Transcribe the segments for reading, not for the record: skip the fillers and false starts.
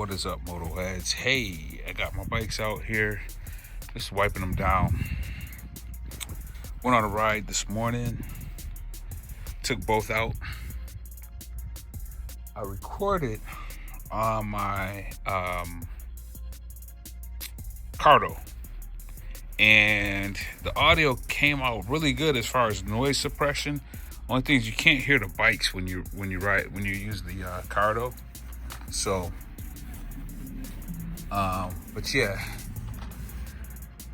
What is up, moto heads? Hey, I got my bikes out here, just wiping them down. Went on a ride this morning, took both out. I recorded on my Cardo, and the audio came out really good as far as noise suppression. Only thing is you can't hear the bikes when you use the Cardo. So, but yeah,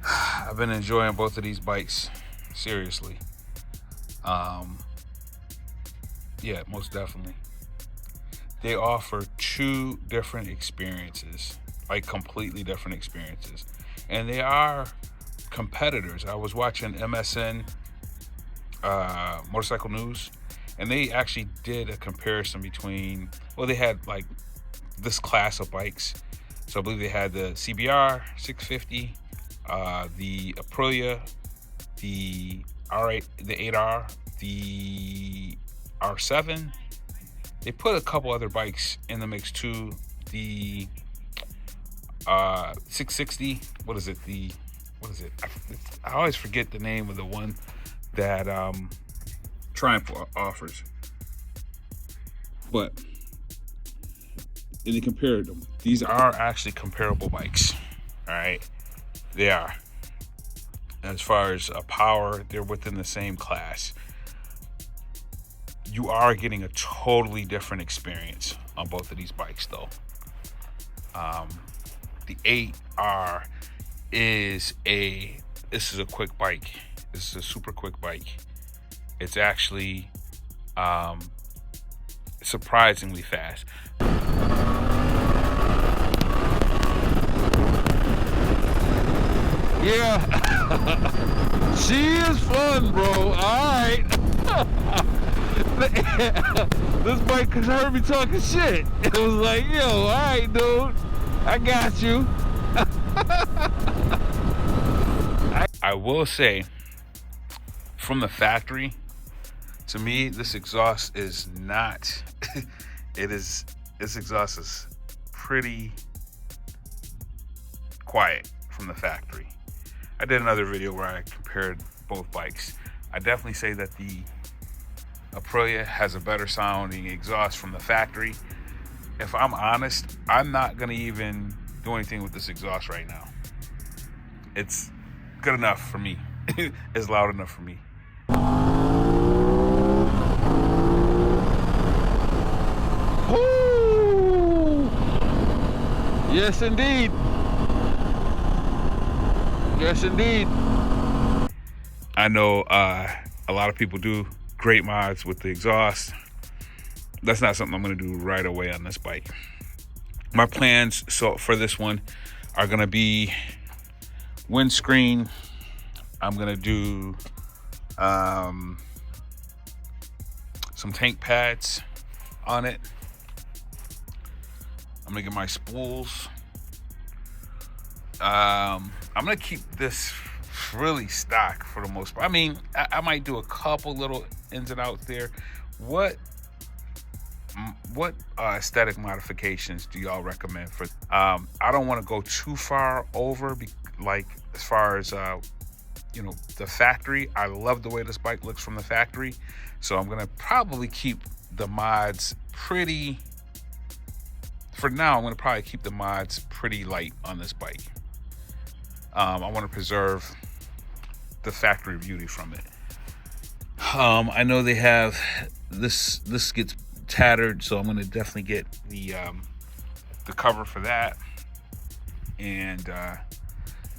I've been enjoying both of these bikes, seriously. Yeah, most definitely. They offer two different experiences, like completely different experiences. And they are competitors. I was watching MSN, Motorcycle News, and they actually did a comparison between, well, they had like this class of bikes. So I believe they had the CBR 650, the Aprilia, the R8, the 8R, the R7. They put a couple other bikes in the mix too. The 660. What is it? I always forget the name of the one that Triumph offers. But and they compared them. These are actually comparable bikes. All right, they are. As far as power, they're within the same class. You are getting a totally different experience on both of these bikes, though. The 8R is a quick bike. This is a super quick bike. It's actually surprisingly fast. Yeah, she is fun, bro. All right. This bike heard me talking shit. It was like, yo, all right, dude, I got you. I will say, from the factory, to me, this exhaust is not. This exhaust is pretty quiet from the factory. I did another video where I compared both bikes. I definitely say that the Aprilia has a better sounding exhaust from the factory. If I'm honest, I'm not gonna even do anything with this exhaust right now. It's good enough for me. It's loud enough for me. Woo! Yes, indeed. Yes, indeed. I know a lot of people do great mods with the exhaust. That's not something I'm going to do right away on this bike. My plans for this one are going to be windscreen. I'm going to do some tank pads on it. I'm going to get my spools. I'm going to keep this really stock for the most part. I mean, I might do a couple little ins and outs there. What aesthetic modifications do y'all recommend for? I don't want to go too far over, like as far as the factory. I love the way this bike looks from the factory, so I'm gonna probably keep the mods pretty. For now, I'm gonna probably keep the mods pretty light on this bike. I want to preserve the factory beauty from it. I know they have this gets tattered, so I'm going to definitely get the cover for that, and I'm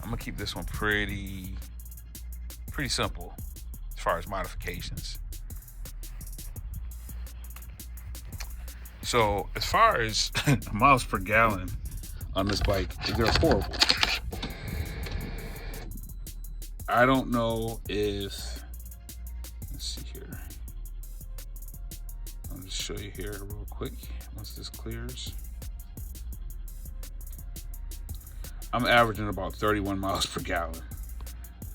going to keep this one pretty simple as far as modifications. So as far as miles per gallon on this bike, they're horrible. I don't know if, let's see here. I'll just show you here real quick once this clears. I'm averaging about 31 miles per gallon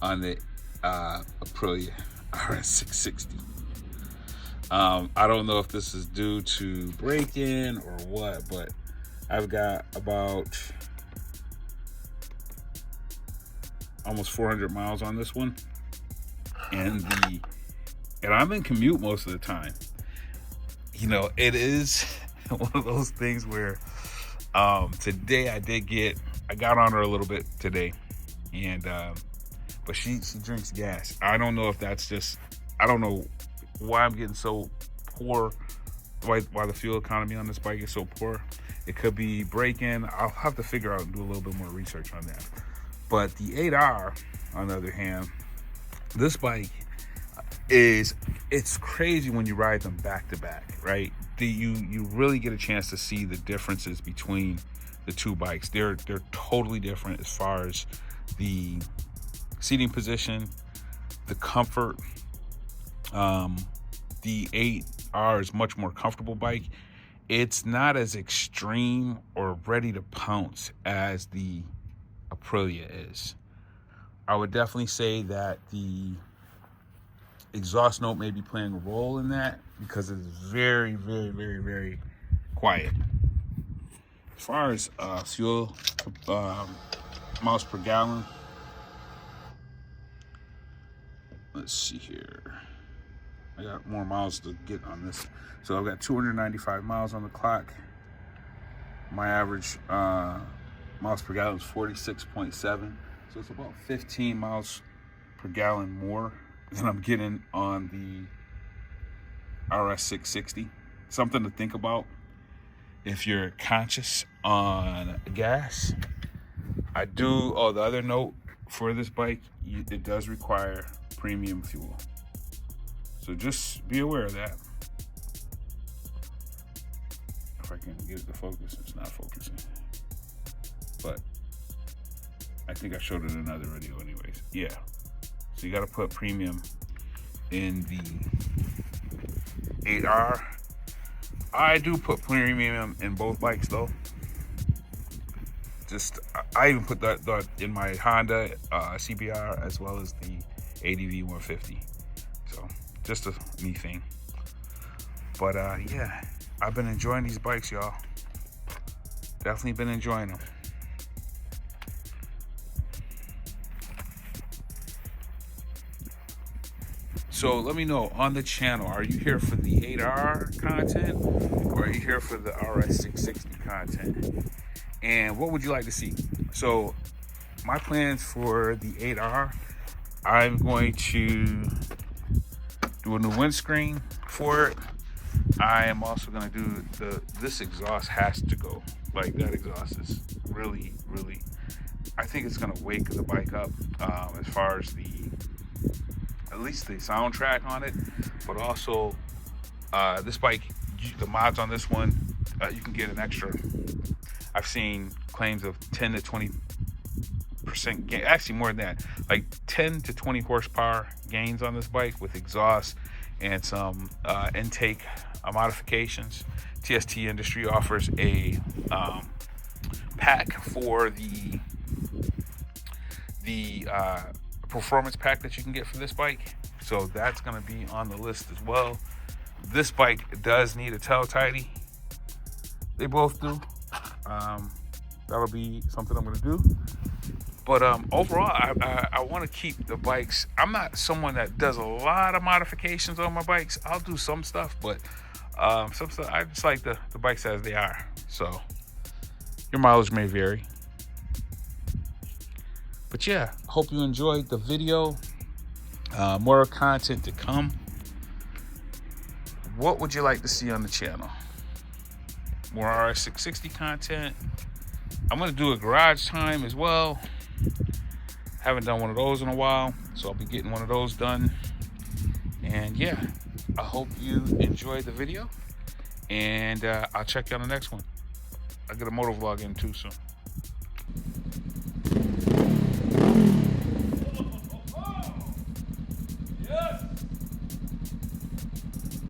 on the Aprilia RS660. I don't know if this is due to break-in or what, but I've got about almost 400 miles on this one, and I'm in commute most of the time. You know, it is one of those things where today I got on her a little bit today, and but she drinks gas. I don't know if that's just, I don't know why I'm getting so poor, why the fuel economy on this bike is so poor. It could be braking. I'll have to figure out and do a little bit more research on that. But the 8R, on the other hand, this bike it's crazy when you ride them back to back, right? You really get a chance to see the differences between the two bikes. They're totally different as far as the seating position, the comfort. The 8R is much more comfortable bike. It's not as extreme or ready to pounce as the Aprilia is. I would definitely say that the exhaust note may be playing a role in that because it's very, very, very, very quiet. As far as fuel miles per gallon, let's see here. I got more miles to get on this. So I've got 295 miles on the clock. My average miles per gallon is 46.7. So it's about 15 miles per gallon more than I'm getting on the RS660. Something to think about if you're conscious on gas. The other note for this bike, it does require premium fuel. So just be aware of that. If I can get it to focus, it's not focusing. But I think I showed it in another video anyways. Yeah. So you got to put premium in the 8R. I do put premium in both bikes though. I even put that in my Honda CBR as well as the ADV 150. So just a me thing. But yeah, I've been enjoying these bikes, y'all. Definitely been enjoying them. So let me know on the channel, are you here for the 8R content or are you here for the RS660 content? And what would you like to see? So my plans for the 8R, I'm going to do a new windscreen for it. I am also going to do this exhaust has to go. Like, that exhaust is really, really, I think it's going to wake the bike up as far as at least the soundtrack on it. But also this bike, the mods on this one, you can get an extra, I've seen claims of 10 to 20% gain, actually more than that, like 10 to 20 horsepower gains on this bike with exhaust and some intake modifications. TST Industry offers a pack for the performance pack that you can get for this bike, so that's going to be on the list as well. This bike does need a tail tidy. They both do. That'll be something I'm going to do. But overall, I want to keep the bikes. I'm not someone that does a lot of modifications on my bikes. I'll do some stuff, but some stuff I just like the bikes as they are. So your mileage may vary. But yeah, hope you enjoyed the video. More content to come. What would you like to see on the channel? More RS660 content. I'm going to do a garage time as well. Haven't done one of those in a while, so I'll be getting one of those done. And yeah, I hope you enjoyed the video, and I'll check you on the next one. I'll get a motovlog in too soon.